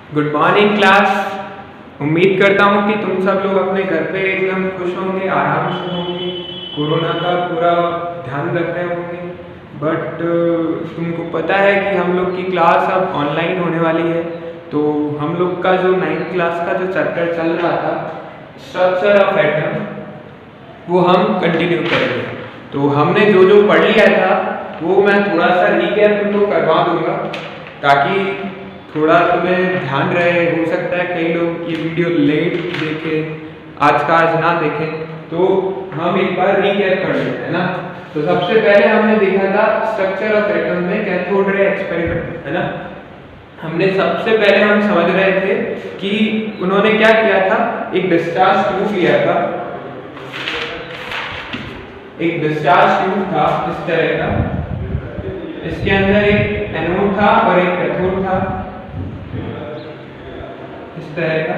Good morning class. उम्मीद करता हूँ कि तुम सब लोग अपने घर पे एकदम खुश होंगे, आराम से होंगे, कोरोना का पूरा ध्यान रख रहे होंगे। बट तुमको पता है कि हम लोग की क्लास अब ऑनलाइन होने वाली है। तो हम लोग का जो 9th क्लास का जो चैप्टर चल रहा था स्ट्रक्चर ऑफ एटम, वो हम कंटिन्यू करेंगे। तो हमने जो जो पढ़ लिया था वो मैं थोड़ा सा रीकैप तुमको करवा दूंगा ताकि थोड़ा तुम्हें ध्यान रहे। हो सकता है कई लोग ये वीडियो लेट देखें, आज का आज ना देखें, तो हम एक बार रीकैप कर लेते हैं ना। तो सबसे पहले हमने देखा था स्ट्रक्चर ऑफ एटम में कैथोड रे एक्सपेरिमेंट, है ना। हमने सबसे पहले हम समझ रहे थे कि उन्होंने क्या किया था, एक डिस्चार्ज ट्यूब लिया था। एक डिस्चार्ज ट्यूब था इस तरह का, इसके अंदर एक एनोड था और एक कैथोड था इस तरह का,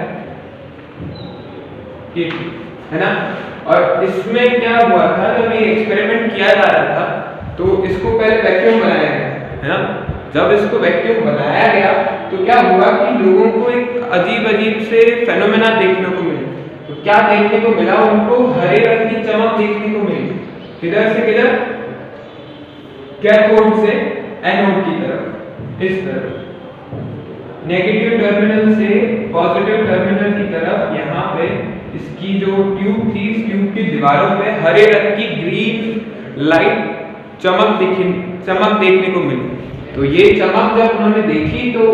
है ना। और इसमें क्या हुआ था, जब ये एक्सपेरिमेंट किया जा रहा था तो इसको पहले वैक्यूम बनाया गया, है ना। जब इसको वैक्यूम बनाया गया तो क्या हुआ कि लोगों को एक अजीब अजीब से फेनोमेना देखने को मिले। तो क्या देखने को मिला, उनको हरे रंग की चमक देखने को मिली। किधर से किधर, कैथोड से एनोड की तरफ, इस तरफ नेगेटिव टर्मिनल से पॉजिटिव टर्मिनल की तरफ। यहाँ पे इसकी जो ट्यूब थी, इस ट्यूब की दीवारों पे हरे रंग की ग्रीन लाइट चमक देखने को मिली। तो ये चमक जब उन्होंने देखी तो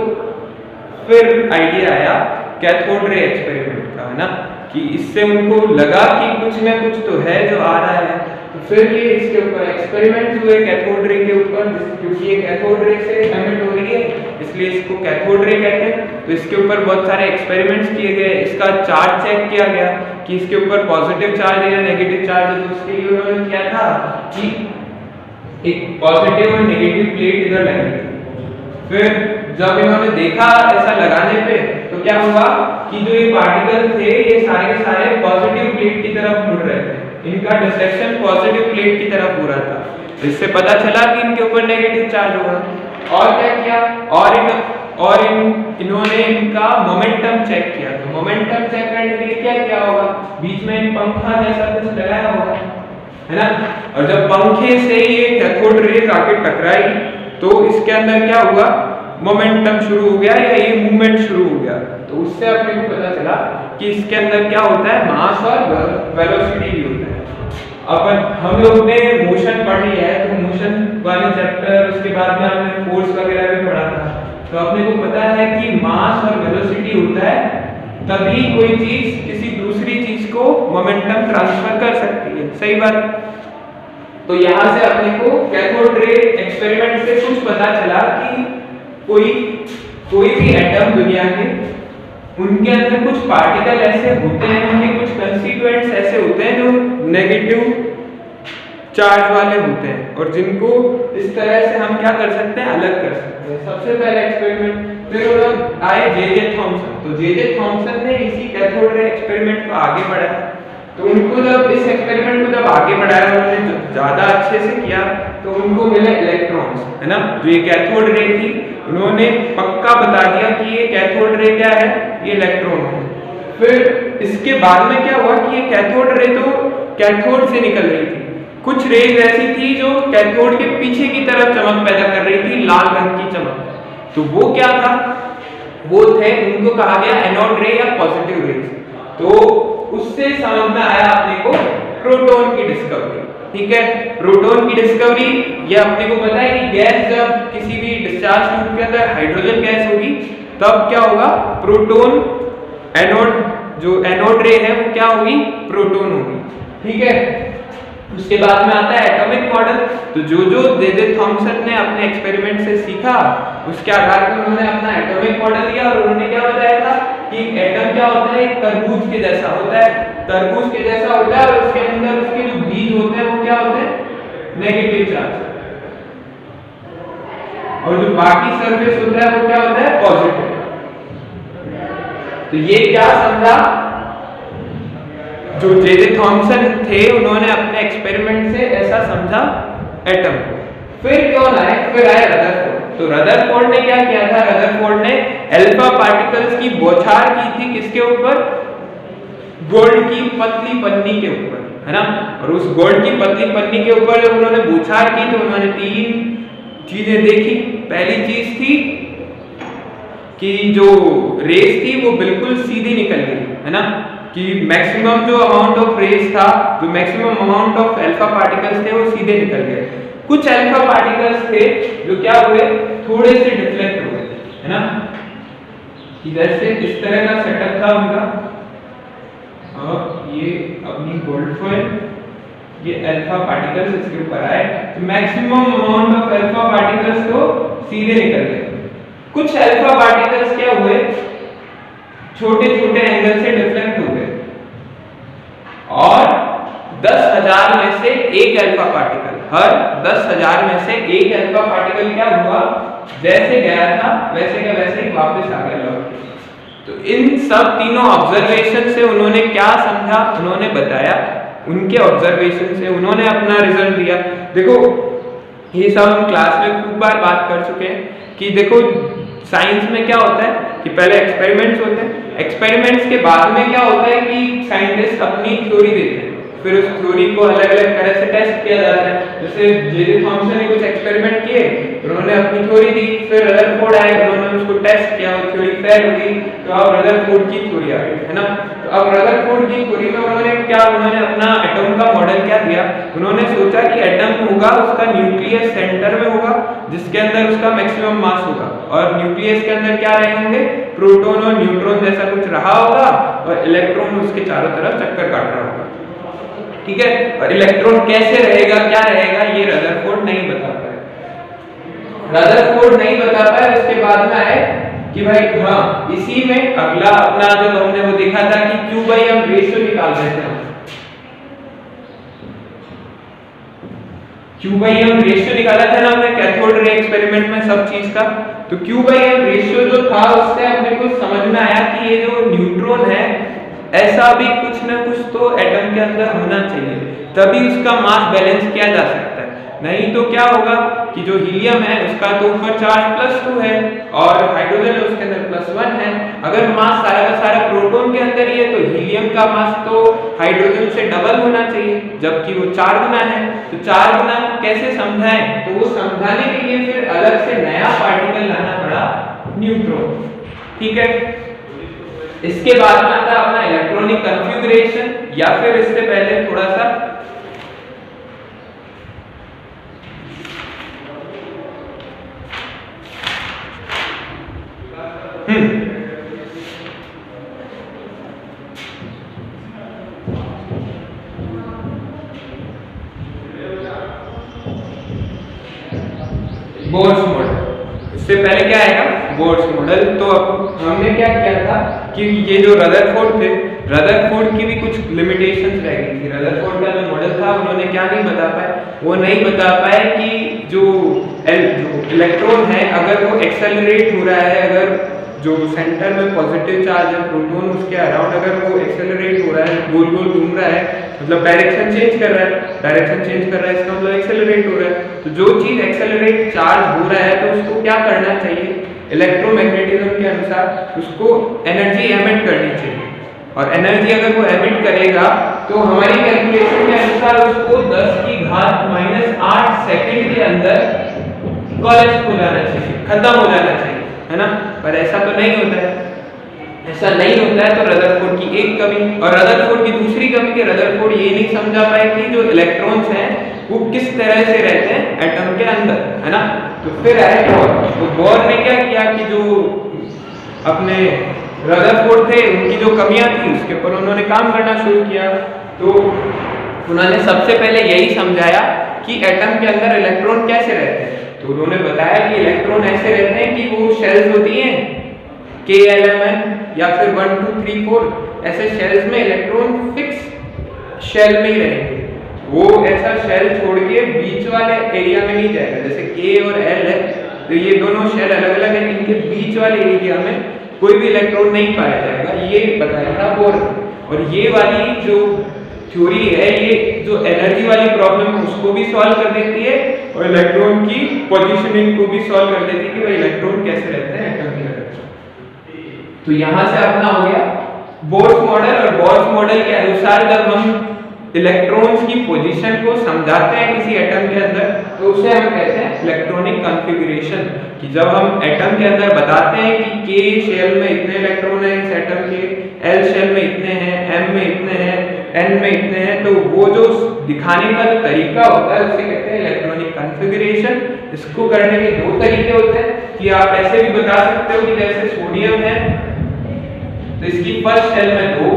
फिर आइडिया आया कैथोड रे एक्सपेरिमेंट का, है ना, कि इससे उनको लगा कि कुछ ना कुछ तो है जो आ रहा है। तो फिर ये इसके ऊपर एक्सपेरिमेंट हुए कैथोड रे के ऊपर, क्योंकि ये कैथोड रे से एमिट हो रही है इसलिए इसको कैथोड रे कहते हैं। तो इसके ऊपर बहुत सारे एक्सपेरिमेंट्स किए गए, इसका चार्ज चेक किया गया कि इसके ऊपर पॉजिटिव चार्ज है या नेगेटिव चार्ज है। तो उसके लिए उन्होंने किया था कि एक पॉजिटिव और नेगेटिव प्लेट इधर लगी थी। फिर जब इन्होंने देखा ऐसा लगाने पे तो क्या हुआ कि जो ये पार्टिकल थे ये सारे के सारे पॉजिटिव प्लेट की तरफ मुड़ रहे थे, इनका डिफ्लेक्शन पॉजिटिव प्लेट की तरफ हो रहा था। इससे पता चला कि इनके ऊपर नेगेटिव चार्ज होगा। और क्या किया, इन्होंने इनका मोमेंटम चेक किया। तो मोमेंटम चेक करने के लिए क्या किया होगा, बीच में इन पंखा जैसा कुछ लगाया होगा, है ना। और जब पंखे से ये कैथोड रेज आके टकराई तो इसके अंदर क्या हुआ, मोमेंटम शुरू हो गया या ये मूवमेंट शुरू हो गया। तो उससे अपने को पता चला कि इसके अंदर क्या होता है, मास और वेलोसिटी भी होता है। अपन हम लोग ने मोशन पढ़ लिया है, तो मोशन वाले चैप्टर उसके बाद में हमने फोर्स वगैरह भी पढ़ा था। तो अपने को पता है कि मास और वेलोसिटी होता है तभी कोई चीज किसी दूसरी चीज को मोमेंटम ट्रांसफर कर सकती है, सही बात। तो यहाँ से अपने को कैथोड रे एक्सपेरिमेंट से कुछ पता चला कि कोई भी एटम दुनिया के, उनके अंदर कुछ पार्टिकल ऐसे होते हैं, उनके कुछ कंस्टिट्यूएंट्स ऐसे होते हैं जो नेगेटिव चार्ज वाले होते हैं और जिनको इस तरह से हम क्या कर सकते हैं, अलग कर सकते हैं। सबसे पहले एक्सपेरिमेंट फिर उन्होंने आए जे थॉमसन। तो जे थॉमसन ने इसी कैथोड रे एक्सपेरिमेंट को आगे बढ़ाया। तो उनको जब इस एक्सपेरिमेंट को जब आगे बढ़ाया उन्होंने ज्यादा अच्छे से किया तो उनको मिले इलेक्ट्रॉन्स, है ना। जो ये कैथोड रे थी उन्होंने पक्का बता दिया कि ये कैथोड रे क्या है, ये इलेक्ट्रॉन है। फिर इसके बाद में क्या हुआ कि ये कैथोड रे तो कैथोड से निकल रही थी, कुछ रेज ऐसी थी जो कैथोड के पीछे की तरफ चमक पैदा कर रही थी, लाल रंग की चमक। तो वो क्या था, वो थे, उनको कहा गया एनोड रे या पॉजिटिव रेज। तो उससे समझ में आया अपने को प्रोटॉन की डिस्कवरी, ठीक है। प्रोटॉन की डिस्कवरी, ये अपने को पता है कि गैस जब किसी भी डिस्चार्ज ट्यूब के अंदर हाइड्रोजन गैस होगी तब क्या होगा, प्रोटॉन एनोड, जो एनोड रे है वो क्या होगी, प्रोटॉन होगी, ठीक है। उसके बाद में आता है एटॉमिक मॉडल। तो जो जे थॉमसन ने अपने एक्सपेरिमेंट से सीखा उसके आधार पर उन्होंने अपना एटॉमिक मॉडल दिया और उन्होंने क्या बताया था कि एटम क्या होता है, एक तरबूज के जैसा होता है, तरबूज के जैसा होता है और उसके अंदर उसके जो बीज होते हैं वो क्या होते हैं, नेगेटिव चार्ज, और जो बाकी सरफेस होता है वो क्या होता है, पॉजिटिव। तो ये क्या समझा, जो जे थॉमसन थे उन्होंने अपने एक्सपेरिमेंट से ऐसा समझा एटम को। फिर कौन आए, फिर आए रदरफोर्ड। तो रदरफोर्ड ने क्या किया था, रदरफोर्ड ने अल्फा पार्टिकल्स की बौछार की थी किसके ऊपर, गोल्ड की पतली पन्नी के ऊपर, है ना। और उस गोल्ड की पतली पन्नी के ऊपर जब उन्होंने बौछार की तो उन्होंने 3 चीजें देखी। पहली चीज थी कि जो रेस थी वो बिल्कुल सीधी निकल गई, है ना, कि मैक्सिमम जो अमाउंट ऑफ रेस था, जो maximum amount of alpha particles थे वो सीधे निकल गए। कुछ अल्फा पार्टिकल्स थे जो क्या हुए, थोड़े से डिफ्लेक्ट हुए, है ना। इधर से इस तरह का सेटअप था उनका, और ये अपनी गोल्ड फॉइल, ये अल्फा पार्टिकल्स इसके ऊपर आए, तो maximum amount of alpha particles तो सीधे निकल गए। कुछ अल्फा पार्टिकल्स क्या हुए, छोटे छोटे एंगल से डिफ्लेक्ट हो गए, और 10,000 में से एक अल्फा पार्टिकल, हर 10,000 में से एक अल्फा पार्टिकल क्या हुआ, जैसे गया था वैसे का वैसे ही वापस आ गया लौट के। तो इन सब तीनों ऑब्जर्वेशन से उन्होंने क्या समझा, उन्होंने बताया, उनके ऑब्जर्वेशन से उन्होंने अपना रिजल्ट दिया। देखो ये सब हम क्लास में खूब बार बात कर चुके हैं कि देखो साइंस में क्या होता है कि पहले एक्सपेरिमेंट्स होते हैं, एक्सपेरिमेंट्स के बाद में क्या होता है कि साइंटिस्ट अपनी थ्योरी देते हैं, फिर उस थ्योरी को अलग अलग तरह से टेस्ट किया जाता है। जैसे जे थॉमसन ने कुछ एक्सपेरिमेंट किए, उन्होंने अपनी थ्योरी दी, फिर रदरफोर्ड आए, उन्होंने उसको टेस्ट किया, वो थ्योरी फेल हुई, तो अब रदरफोर्ड की थ्योरी आ गई, है ना। तो अब रदरफोर्ड की थ्योरी में उन्होंने अपना एटम का मॉडल क्या दिया, उन्होंने सोचा कि एटम होगा उसका न्यूक्लियस सेंटर में होगा, जिसके अंदर उसका मैक्सिमम मास होगा, और न्यूक्लियस के अंदर क्या रहे होंगे, प्रोटॉन और न्यूट्रॉन जैसा कुछ रहा होगा, और इलेक्ट्रॉन उसके चारों तरफ चक्कर काट रहा होगा, ठीक है। और इलेक्ट्रॉन कैसे रहेगा, क्या रहेगा, ये रदरफोर्ड नहीं बता पाए, रदरफोर्ड नहीं बता पाए। उसके बाद में आए कि भाई हाँ, इसी में अगला अपना जब हमने वो देखा था कि Q/M रेशियो निकाल रहे थे, Q/M रेशियो निकाला था ना हमने कैथोड रे एक्सपेरिमेंट में सब चीज का। तो Q/M रेशियो जो था उससे अपने को समझ में आया कि ये जो न्यूट्रॉन है ऐसा भी कुछ ना कुछ तो एटम के अंदर होना चाहिए, तभी उसका मास बैलेंस किया जा सकता है। नहीं तो क्या होगा कि जो हीलियम है उसका तो ऊपर चार्ज +2 है और हाइड्रोजन उसके अंदर +1 है। अगर मास सारा का सारा प्रोटॉन के अंदर ही है तो हीलियम का मास तो हाइड्रोजन से डबल होना चाहिए, जबकि वो 4 गुना है। तो 4 गुना कैसे समझाएं, तो वो समझाने के लिए फिर अलग से नया पार्टिकल लाना पड़ा, न्यूट्रॉन, ठीक है। इसके बाद में आता अपना इलेक्ट्रॉनिक कॉन्फ़िगरेशन, या फिर इससे पहले थोड़ा सा बोर्स मॉडल। इससे पहले क्या आएगा, बोर्स मॉडल। तो अब हमने क्या किया था कि ये जो रदरफोर्ड थे, रदरफोर्ड की भी कुछ लिमिटेशंस रह गई थी। रदरफोर्ड का जो मॉडल था उन्होंने क्या नहीं बता पाए, वो नहीं बता पाए कि जो इलेक्ट्रॉन है अगर वो एक्सेलरेट हो रहा है, अगर जो सेंटर में पॉजिटिव चार्ज है प्रोटॉन उसके अराउंड अगर वो एक्सेलरेट हो रहा है, गोल गोल घूम रहा है, मतलब डायरेक्शन चेंज कर रहा है, डायरेक्शन चेंज कर रहा है इसका मतलब एक्सेलरेट हो रहा है। तो जो चीज एक्सेलरेट चार्ज हो रहा है तो उसको क्या करना चाहिए, इलेक्ट्रोमैग्नेटिज्म के अनुसार उसको एनर्जी एमिट करनी चाहिए, और एनर्जी अगर वो एमिट करेगा तो हमारी कैलकुलेशन के अनुसार उसको 10⁻⁻8 सेकंड के अंदर कोलैप्स हो जाना चाहिए, खत्म हो जाना चाहिए, है ना। पर ऐसा तो नहीं होता है, ऐसा नहीं होता है। तो रदरफोर्ड की एक कमी, और रदरफोर्ड की दूसरी कमी कि रदरफोर्ड ये नहीं समझा पाए कि जो इलेक्ट्रॉन्स हैं वो किस तरह से रहते हैं एटम के अंदर, है ना। तो फिर आए बोर। तो बोर ने क्या किया कि जो अपने रदरफोर्ड थे उनकी जो कमियां थी उसके ऊपर उन्होंने काम करना शुरू किया। तो उन्होंने सबसे पहले यही समझाया कि एटम के अंदर इलेक्ट्रॉन कैसे रहते हैं। तो उन्होंने बताया कि इलेक्ट्रॉन ऐसे रहते हैं कि वो शेल्स होती हैं KLMN या फिर 1 2 3 4 ऐसे शेल्स में इलेक्ट्रॉन फिक्स शेल में ही रहेंगे, वो ऐसा शेल छोड़ के बीच वाले एरिया में नहीं जाएगा। जैसे K और L है तो ये दोनों शेल अलग अलग हैं, इनके बीच वाले एरिया में कोई भी इलेक्ट्रॉन नहीं पाया जाएगा, ये बताया था बोर। और ये वाली जो थ्योरी है ये जो एनर्जी वाली प्रॉब्लम है उसको भी सॉल्व कर देती है और इलेक्ट्रॉन की पोजीशनिंग को भी सॉल्व कर देती है कि भाई इलेक्ट्रॉन कैसे रहते हैं एटम के अंदर। तो यहां से अपना हो गया बोर्स मॉडल, और बोर्स मॉडल के अनुसार जब हम इलेक्ट्रॉन्स की पोजीशन को समझाते हैं किसी एटम के अंदर तो उसे हम कहते हैं इलेक्ट्रॉनिक कॉन्फ़िगरेशन। कि जब हम एटम के अंदर बताते हैं कि के शेल में इतने इलेक्ट्रॉन हैं इस एटम के, एल शेल में इतने हैं, एम में इतने हैं, एन में इतने हैं, तो वो जो दिखाने का जो तरीका होता है उसे कहते हैं इलेक्ट्रॉनिक कॉन्फ़िगरेशन। इसको करने के दो तरीके होते हैं कि आप ऐसे भी बता सकते हो कि जैसे सोडियम है तो इसकी फर्स्ट शेल में 2,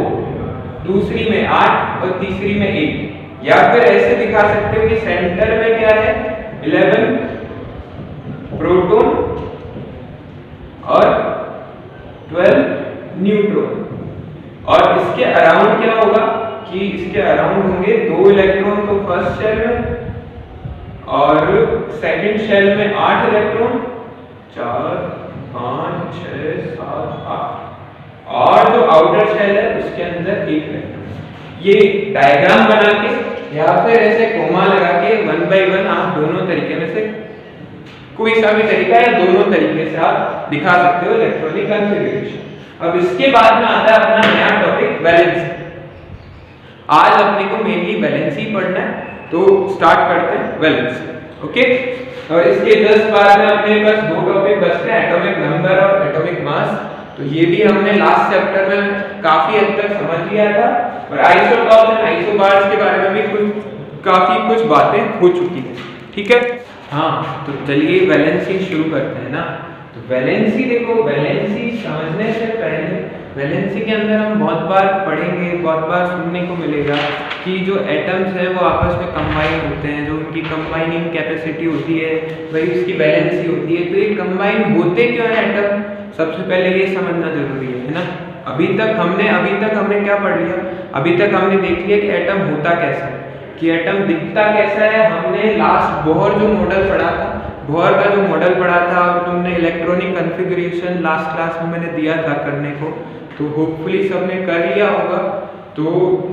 दूसरी में 8 और तीसरी में 1, या फिर ऐसे दिखा सकते हो कि सेंटर में क्या है 11 प्रोटॉन और 12 न्यूट्रॉन, और इसके अराउंड क्या होगा कि इसके अराउंड होंगे 2 इलेक्ट्रॉन तो फर्स्ट शेल में और सेकंड शेल में 8 इलेक्ट्रॉन, 4 5 6 7 8, और जो आउटर शेल है उसके अंदर 1 इलेक्ट्रॉन। ये डायग्राम बना के या फिर ऐसे कोमा लगा के 1 बाय 1 आप दोनों तरीके में से कोई सा भी तरीका या दोनों तरीके से आप दिखा सकते हो इलेक्ट्रॉनिक कॉन्फ़िगरेशन। अब इसके बाद में आता है अपना नया टॉपिक वैलेंसी। आज अपने को मेनली वैलेंसी पढ़ना है, तो स्टार्ट करते हैं वैलेंसी। ओके, और इसके जस्ट बाद में अपने पास 2 टॉपिक बचते हैं, एटॉमिक नंबर और एटॉमिक मास। तो ये भी हमने लास्ट चैप्टर में काफी हद तक समझ लिया था, और आइसोटॉप्स एंड आइसोबार्स के बारे में भी कुछ बातें हो चुकी हैं। ठीक है, हाँ, तो चलिए वैलेंसी शुरू करते हैं ना। तो वैलेंसी देखो, वैलेंसी समझने से पहले वैलेंसी के अंदर हम बहुत बार पढ़ेंगे, बहुत बार सुनने को मिलेगा कि जो एटम्स हैं वो आपस में कंबाइन होते हैं, जो उनकी कंबाइनिंग कैपेसिटी होती है वही उसकी वैलेंसी होती है। तो ये कंबाइन होते क्यों हैं एटम, सबसे पहले ये समझना जरूरी है ना। अभी तक हमने क्या पढ़ लिया, अभी तक हमने देख लिया कि एटम होता कैसा है, कि एटम दिखता कैसा है। हमने लास्ट बोहर जो मॉडल पढ़ा था, बोहर का जो मॉडल पढ़ा था, और तुमने इलेक्ट्रॉनिक कॉन्फ़िगरेशन लास्ट क्लास में मैंने दिया था करने को, तो होपफुली सबने कर लिया होगा। तो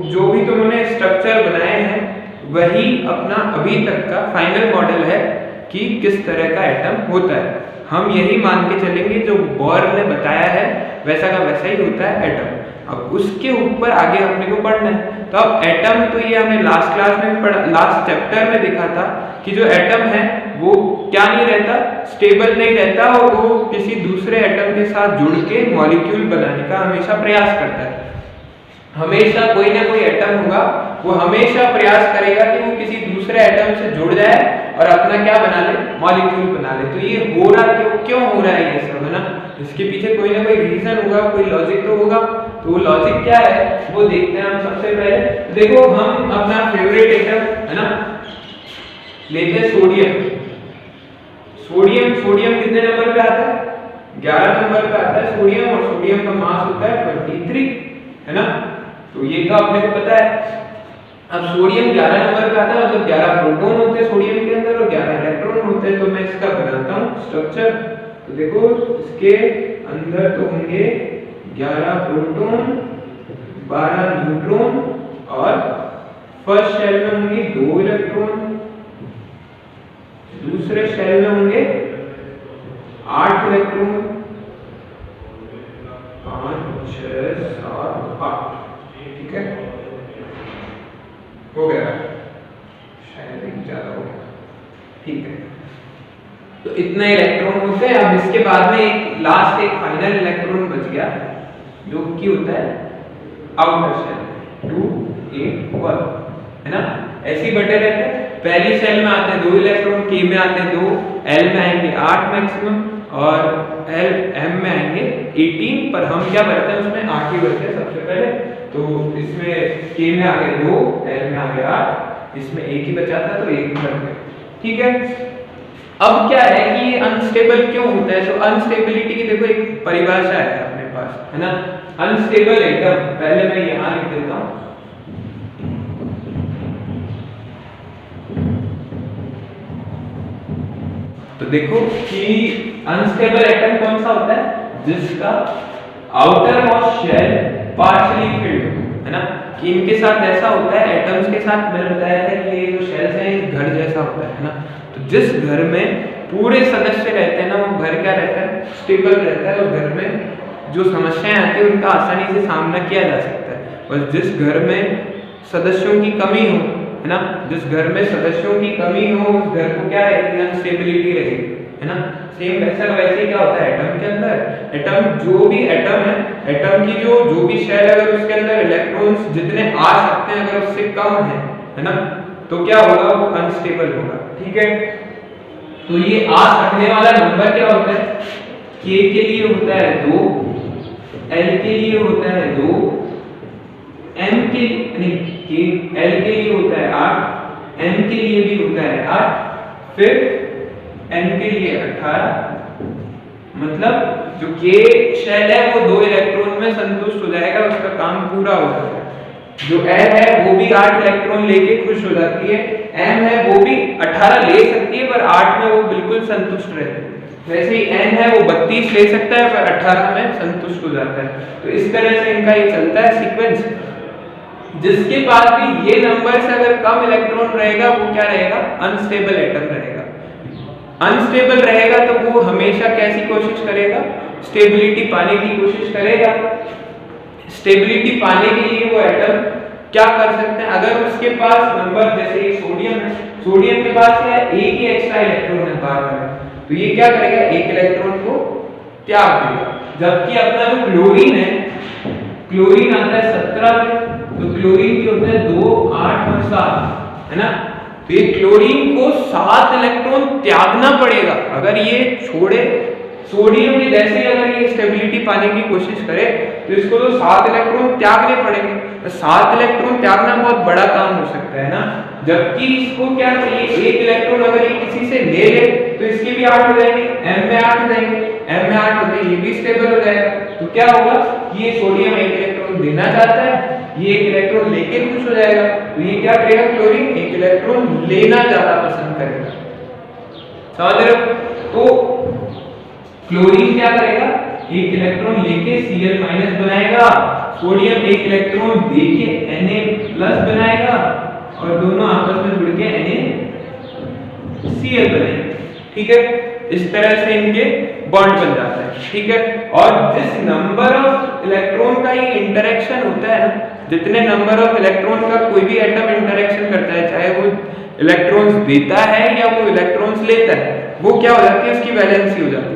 जो भी तुमने स्ट्रक्चर बनाए हैं वही अपना अभी तक का फाइनल मॉडल है कि किस तरह का एटम होता है। हम यही मान के चलेंगे जो बोहर ने बताया है वैसा का वैसा ही होता है एटम। अब उसके ऊपर आगे अपने को पढ़ना है। तो अब एटम, तो ये हमने लास्ट क्लास में पढ़ा, लास्ट चैप्टर में देखा था कि जो एटम है वो क्या नहीं रहता, स्टेबल नहीं रहता, और वो किसी दूसरे एटम के साथ जुड़ के मॉलिक्यूल बनाने का हमेशा प्रयास करता है। हमेशा कोई ना कोई एटम होगा वो हमेशा प्रयास करेगा कि वो किसी दूसरे एटम से जुड़ जाए और अपना क्या बना ले, मॉलिक्यूल बना ले। तो ये हो रहा क्यों हो रहा है ये सब, है ना। इसके पीछे कोई ना कोई रीजन होगा, कोई लॉजिक तो होगा। तो वो लॉजिक क्या है वो देखते हैं हम सबसे पहले। देखो, हम अपना फेवरेट एटम है ना लेते हैं सोडियम। सोडियम कितने नंबर पे आता है, 11 नंबर पे आता है सोडियम, और सोडियम का मास होता है 23, है ना। तो ये तो आपने को पता है। अब सोडियम 11 नंबर पे आता है, मतलब 11 प्रोटॉन होते हैं सोडियम के अंदर और 11 इलेक्ट्रॉन होते हैं। तो मैं इसका बनाता हूँ स्ट्रक्चर। तो देखो, इसके अंदर तो होंगे 11 प्रोटॉन, 12 न्यूट्रॉन, और फर्स्ट शेल में होंगे 2 इलेक्ट्रॉन, दूसरे शेल में होंगे 8 इलेक्ट्रॉन, 5 6 7 8। ठीक है, हो गया, शायद एक ज्यादा हो गया। ठीक है, तो इतने इलेक्ट्रॉन होते हैं। अब इसके बाद में एक लास्ट एक फाइनल इलेक्ट्रॉन बच गया जो कि होता है आउटर शेल 2 8 1, है ना। ऐसे ही बटे रहते हैं। पहली शेल में आते हैं 2 इलेक्ट्रॉन, के में आते हैं 2, एल में आएंगे 8 मैक्सिमम, और एम में आएंगे 18। पर हम क्या भरते हैं उसमें 8 ही भरते हैं सबसे पहले। तो इसमें के में आ गए 2, एल में आ गए 8, इसमें 1 ही बचा था तो 1 भर गए। ठीक है, अब क्या है कि ये अनस्टेबल क्यों होता है। तो अनस्टेबिलिटी की देखो एक परिभाषा है अपने पास, है ना। अनस्टेबल एटम, पहले मैं यहां लिख देता हूं। तो देखो कि अनस्टेबल एटम कौन सा होता है, जिसका outermost shell partially filled हो। है ना, कि इनके साथ ऐसा होता है, एटम्स के साथ मैंने बताया था कि ये जो शेल्स हैं एक घर जैसा होता है ना। तो जिस घर में पूरे सदस्य रहते हैं ना, वो घर क्या रहता है, स्टेबल रहता है, और घर में जो समस्याएं आती है उनका आसानी से सामना किया जा सकता है। और जिस घर में सदस्यों की कमी हो, है ना, जिस घर में सदस्यों की कमी हो, उस घर को क्या रहेगी, अनस्टेबिलिटी रहेगी, है ना। सेम वैसे क्या होता है एटम के अंदर, एटम जो भी एटम है, एटम की जो भी शेल है, अगर उसके अंदर इलेक्ट्रॉन्स जितने आ सकते हैं अगर उससे कम है ना, तो क्या होगा, वो अनस्टेबल होगा। ठीक है, तो ये आ सकने वाला नंबर क्या होता है, k के लिए होता है 2, l के लिए होता है 2, m के नहीं k l के लिए होता है 8, m के लिए भी होता है 8, फिर n के लिए 18। मतलब जो k शेल है वो 2 इलेक्ट्रॉन में संतुष्ट हो जाएगा, उसका काम पूरा हो जाएगा। जो l है वो भी 8 इलेक्ट्रॉन लेके खुश हो जाती है, m है वो भी 18 ले सकती है पर 8 में वो बिल्कुल संतुष्ट रहती है। वैसे ही n है वो 32 ले सकता है पर 18 में संतुष्ट हो जाता है। तो इस तरह से इनका ये चलता है सीक्वेंस। जिसके पास भी ये नंबर से अगर कम इलेक्ट्रॉन रहेगा वो क्या रहेगा, अनस्टेबल एटम रहेगा। अनस्टेबल रहेगा तो वो हमेशा कैसी कोशिश करेगा, स्टेबिलिटी पाने की कोशिश करेगा। स्टेबिलिटी पाने के लिए वो एटम क्या कर सकते हैं, अगर उसके पास नंबर जैसे सोडियम है, सोडियम के पास क्या है, एक ही एक्स्ट्रा इलेक्ट्रॉन है बार-बार, तो ये क्या करेगा, एक इलेक्ट्रॉन को त्याग देगा। जबकि अपना जो क्लोरीन है, क्लोरीन आता है 17 पे, तो क्लोरीन के होते हैं 2, 8 और 7, है ना। तो ये क्लोरीन को 7 इलेक्ट्रॉन त्यागना पड़ेगा अगर ये छोड़े। सोडियम भी जैसे अगर ये स्टेबिलिटी पाने की कोशिश करे तो इसको तो 7 इलेक्ट्रॉन त्यागने पड़ेंगे। तो 7 इलेक्ट्रॉन त्यागना बहुत बड़ा काम हो सकता है ना, जबकि इसको क्या चाहिए, एक इलेक्ट्रॉन अगर ये किसी से ले ले तो इसके भी 8 हो जाएंगे, m में 8 हो जाएंगे, m में 8 होते ये भी स्टेबल हो जाएगा। तो क्या होगा, ये सोडियम एक इलेक्ट्रॉन देना चाहता है, ये एक इलेक्ट्रॉन लेके खुश हो जाएगा, तो ये क्या करेगा, क्लोरीन एक इलेक्ट्रॉन लेना ज्यादा पसंद करेगा। समझ रहे हो? तो क्लोरीन क्या करेगा, एक इलेक्ट्रॉन लेके Cl- बनाएगा, सोडियम एक इलेक्ट्रॉन देके Na+ बनाएगा और दोनों आपस में जुड़ के NaCl बनाएंगे। ठीक है, इस तरह से इनके बॉन्ड बन जाता है। ठीक है, और जिस नंबर ऑफ इलेक्ट्रॉन का ये इंटरेक्शन होता है ना, जितने नंबर ऑफ इलेक्ट्रॉन का कोई भी एटम इंटरेक्शन करता है, चाहे वो इलेक्ट्रॉन्स देता है या वो इलेक्ट्रॉन्स लेता है, वो क्या हो जाती है, उसकी वैलेंसी हो जाती है।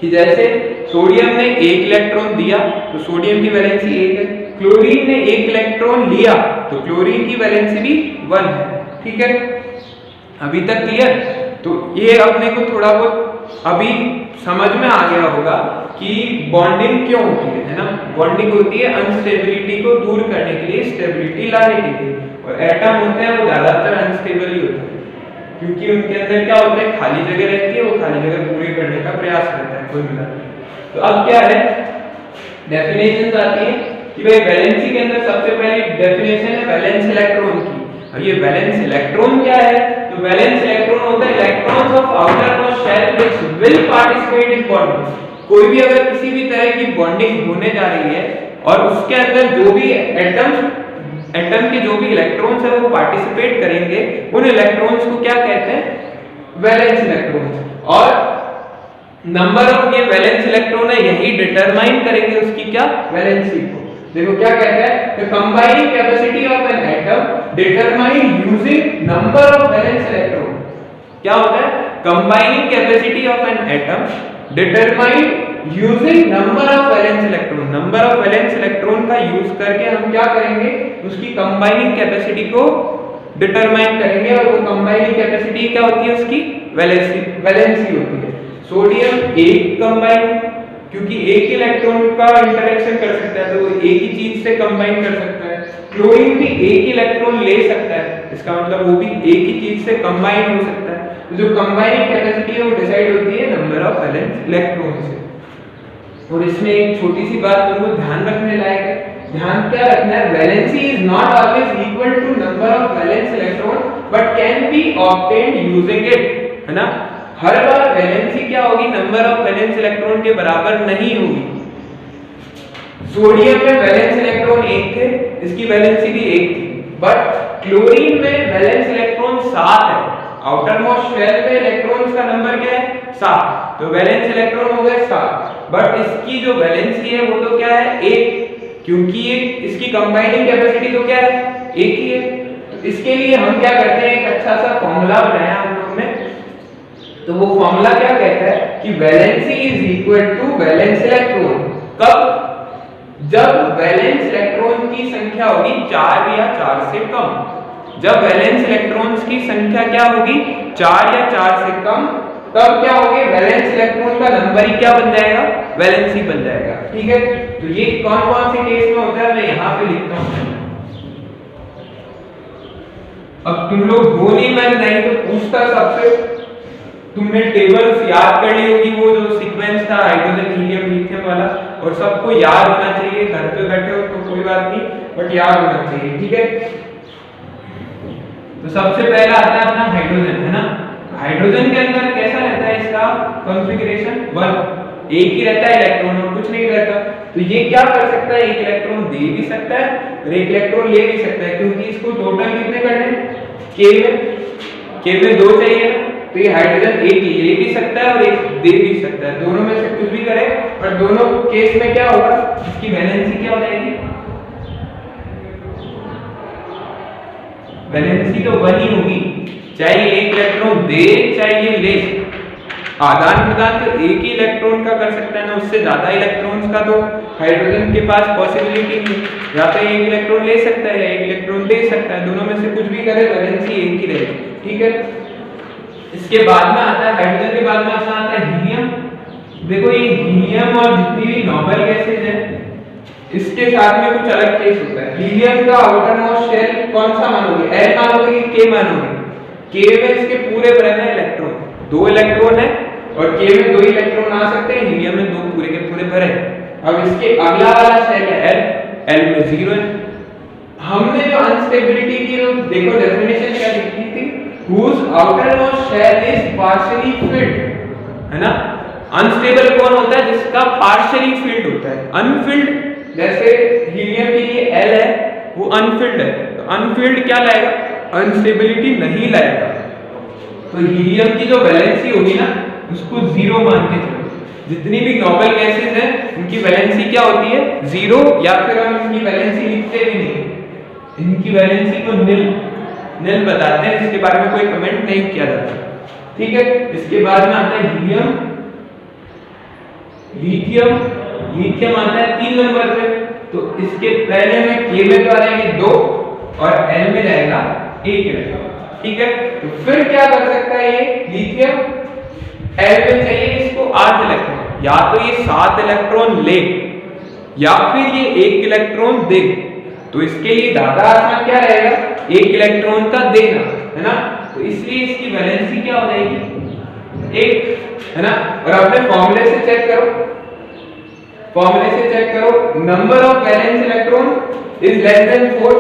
कि जैसे सोडियम ने एक इलेक्ट्रॉन दिया तो सोडियम की वैलेंसी 1 है, क्लोरीन ने एक इलेक्ट्रॉन लिया तो क्लोरीन की वैलेंसी भी 1 है। ठीक है, अभी तक क्लियर? तो ये अपने को थोड़ा बहुत अभी समझ में आ गया होगा कि बॉन्डिंग क्यों होती है ना। बॉन्डिंग होती है अनस्टेबिलिटी को दूर करने के लिए, स्टेबिलिटी लाने के लिए। और एटम होते हैं वो ज्यादातर अनस्टेबल ही होते हैं, क्योंकि उनके अंदर क्या होता है, खाली जगह रहती है, वो खाली जगह पूरी करने का प्रयास करता है कोई मिला। तो अब क्या है, डेफिनेशंस आती है कि भाई वैलेंसी के अंदर सबसे पहली डेफिनेशन है वैलेंस इलेक्ट्रॉन की। अब ये वैलेंस इलेक्ट्रॉन क्या है, तो वैलेंस इलेक्ट्रॉन होता है electrons of outermost shell which will participate in bonding. कोई भी अगर किसी भी तरह की बॉन्डिंग होने जा रही है और उसके अंदर जो भी एटम के जो भी इलेक्ट्रॉन्स है वो पार्टिसिपेट करेंगे, उन इलेक्ट्रॉन्स को क्या कहते हैं, वैलेंस इलेक्ट्रॉन्स। और नंबर ऑफ ये वैलेंस इलेक्ट्रॉन है यही डिटरमाइन करेंगे उसकी क्या, वैलेंसी को। देखो क्या कहता है, the combining capacity of an atom determined using number of valence electron. क्या होता है, combining capacity of an atom determined using number of valence electron. Number of valence electron का यूज करके हम क्या करेंगे, उसकी कंबाइनिंग कैपेसिटी को डिटरमाइन करेंगे। और वो कंबाइनिंग कैपेसिटी क्या होती है, उसकी वैलेंसी होती है। सोडियम एक कंबाइन, क्योंकि एक इलेक्ट्रॉन का इंटरेक्शन कर सकता है तो वो एक ही चीज से कंबाइन कर सकता है। क्लोरीन भी एक इलेक्ट्रॉन ले सकता है, इसका मतलब वो भी एक ही चीज से कंबाइन हो सकता है। तो जो कंबाइनिंग कैपेसिटी है वो डिसाइड होती है नंबर ऑफ वैलेंस इलेक्ट्रॉन से। और इसमें एक छोटी सी बात तुमको ध्यान रखने लायक है, ध्यान क्या रखना है, valency is not always equal to number of valence electron but can be obtained using it, है ना। हर बार वैलेंसी क्या होगी, नंबर ऑफ वैलेंस इलेक्ट्रॉन के बराबर नहीं होगी। सोडियम में वैलेंस इलेक्ट्रॉन 1 थे, इसकी वैलेंसी भी 1 थी, बट क्लोरीन में वैलेंस इलेक्ट्रॉन 7 है, आउटर मोस्ट शेल में इलेक्ट्रॉन्स का नंबर क्या है 7, तो वैलेंस इलेक्ट्रॉन हो गए 7, बट इसकी जो वैलेंसी है वो तो क्या है 1, क्योंकि ये इसकी कंबाइनिंग कैपेसिटी तो क्या है 1 ही है। तो इसके लिए हम क्या करते हैं, एक अच्छा सा फॉर्मूला बनाया हम लोग ने, तो वो फॉर्मूला क्या कहता है कि valency is equal to valence electron, कब, जब वैलेंस इलेक्ट्रॉन की संख्या होगी 4 या 4 से कम, जब वैलेंस इलेक्ट्रॉन्स की संख्या क्या होगी 4 या 4 से कम, तब क्या होगी वैलेंस इलेक्ट्रॉन का नंबर ही क्या बन जाएगा, वैलेंसी बन जाएगा। ठीक है, तो ये कौन कौन से केस में होता है मैं यहाँ पे लिखता हूँ। अब तुम लोग हो नहीं मैं नहीं तो पूछता सबसे, तुमने टेबल्स याद कर ली होगी, वो जो सीक्वेंस था हाइड्रोजन हीलियम लिथियम वाला, और सबको याद होना चाहिए, घर पे बैठे हो तो कोई बात नहीं बट याद होना चाहिए। ठीक है, तो सबसे पहला आता है अपना हाइड्रोजन, है ना। हाइड्रोजन के अंदर कैसा रहता है इसका कॉन्फ़िगरेशन 1, एक ही रहता है इलेक्ट्रॉन और कुछ नहीं रहता, तो ये क्या कर सकता है, एक इलेक्ट्रॉन दे भी सकता है और एक इलेक्ट्रॉन ले भी सकता है, क्योंकि इसको टोटल कितने करने के में 2 चाहिए ना, तो ये हाइड्रोजन एक ले भी सकता है और एक दे भी सकता है, दोनों में से कुछ भी करे, पर दोनों केस में क्या होगा, इसकी वैलेंसी क्या हो जाएगी, वैलेंसी तो 1 ही होगी, चाहे एक इलेक्ट्रॉन दे चाहे ये ले, आदान प्रदान तो एक ही इलेक्ट्रॉन का कर सकता है ना, उससे ज्यादा इलेक्ट्रॉन्स का तो हाइड्रोजन के पास पॉसिबिलिटी नहीं, या तो एक इलेक्ट्रॉन ले सकता है या एक इलेक्ट्रॉन दे सकता है, दोनों में से कुछ भी करे वैलेंसी एक ही रहेगी। ठीक है, इसके बाद में आता है हाइड्रोजन के बाद में अपना आता है हीलियम। देखो ये हीलियम और जितनी भी नोबल गैसेज है इसके साथ में कुछ अलग केस होता है। हीलियम का आउटर मोस्ट शेल कौन सा मानोगे, L मानोगे कि K मानोगे, K में इसके पूरे भरे हैं इलेक्ट्रॉन, 2 इलेक्ट्रॉन है और K में 2 इलेक्ट्रॉन आ सकते हैं, हीलियम में 2 पूरे के पूरे भरे। अब इसके अगला वाला शेल है L में 0 है। हमने जो अनस्टेबिलिटी की जो देखो डेफिनेशन क्या लिखी थी, whose outermost shell is partially filled, है ना। अनस्टेबल कौन होता है, जिसका पार्शियली फिल्ड होता है, अनफिल्ड, जैसे हीलियम के लिए L है वो अनफिल्ड है, तो अनफिल्ड क्या लाएगा, अनस्टेबिलिटी नहीं लाएगा, तो हीलियम की जो वैलेंसी होगी ना उसको 0 मान के चलो, जितनी भी नोबल गैसेज हैं उनकी वैलेंसी क्या होती है 0, या फिर हम इनकी वैलेंसी लिखते भी नहीं, इनकी वैलेंसी को निल बताते हैं, इसके बारे में कोई कमेंट नहीं किया जाता। ठीक है, इसके बाद में आता है हीलियम, लिथियम आता है 3 नंबर पे, तो इसके पहले में K में तो आ जाएंगे 2 और L में जाएगा 1 इलेक्ट्रॉन। ठीक है, तो फिर क्या कर सकता है ये लिथियम, L में चाहिए इसको 8 इलेक्ट्रॉन, या तो ये 7 इलेक्ट्रॉन ले या फिर ये 1 इलेक्ट्रॉन दे, तो इसके लिए ज्यादा आसान क्या रहेगा, 1 इलेक्ट्रॉन का देना, है ना, तो इसलिए इसकी वैलेंसी क्या हो जाएगी 1, है ना। और अपने फॉर्मूले से चेक करो, number of valence electron is less than 4,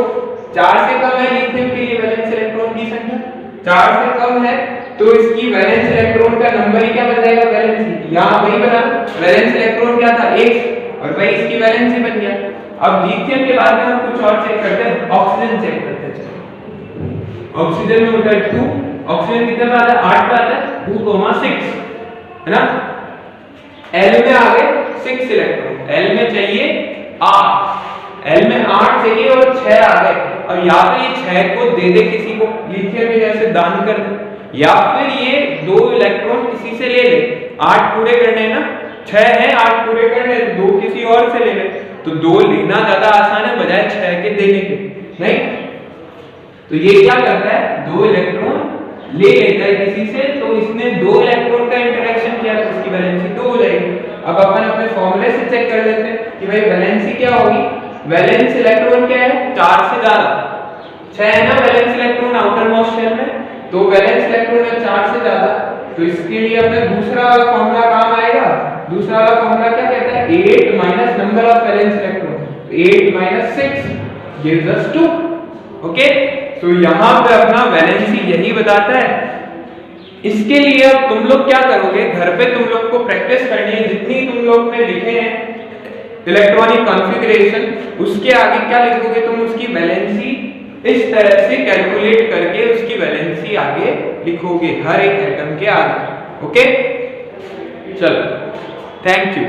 4 से कम है लिथियम के लिए वैलेंस इलेक्ट्रॉन की संख्या, 4 से कम है तो इसकी वैलेंस इलेक्ट्रॉन का नंबर ही क्या बन जाएगा, वैलेंसी, यहां वही बना, वैलेंस इलेक्ट्रॉन क्या था 1 और वही इसकी वैलेंसी बन गया। अब लिथियम के बाद में हम कुछ और चेक करते हैं, ऑक्सीजन चेक करते हैं। ऑक्सीजन में होता है 2, ऑक्सीजन कितने पे आता है 8 पे आता है 2,6, है ना। L में आ गए 6 इलेक्ट्रॉन, L में चाहिए 8, L में 8 चाहिए और 6 आ गए, और या तो ये 6 को दे दे किसी को, लिथियम में जैसे दान कर दे, या फिर ये 2 इलेक्ट्रॉन किसी से ले ले, 8 पूरे करने हैं ना, 6 है 8 पूरे करने, तो 2 किसी और से ले ले, तो 2 लेना ज्यादा आसान है बजाय 6 के देने के, नहीं। तो ये क्या करता है 2 इलेक्ट्रॉन ले लेता है किसी से, तो इसने 2 इलेक्ट्रॉन का इंटरेक्शन किया तो इसकी वैलेंसी 2 हो जाएगी। अब अपन अपने फॉर्मूले से चेक कर लेते हैं कि भाई वैलेंसी क्या होगी, वैलेंस इलेक्ट्रॉन क्या है 4 से ज्यादा, 6 है ना valence electron outermost shell में, तो वैलेंस इलेक्ट्रॉन है 4 से ज्यादा, तो इसके लिए अपने दूसरा फॉर्मूला काम आएगा। दूसरा वाला फॉर्मूला क्या कहता है 8 minus number of valence electron, 8 minus 6 gives us 2। Okay, तो यहां पे अपना वैलेंसी यही बताता है। इसके लिए अब तुम लोग क्या करोगे, घर पे तुम लोग को प्रैक्टिस करनी है, जितनी तुम लोग ने लिखे हैं इलेक्ट्रॉनिक कॉन्फ़िगरेशन, उसके आगे क्या लिखोगे तुम? उसकी वैलेंसी इस तरह से कैलकुलेट करके उसकी वैलेंसी आगे लिखोगे हर एक एटम के आगे। ओके, चलो, थैंक यू।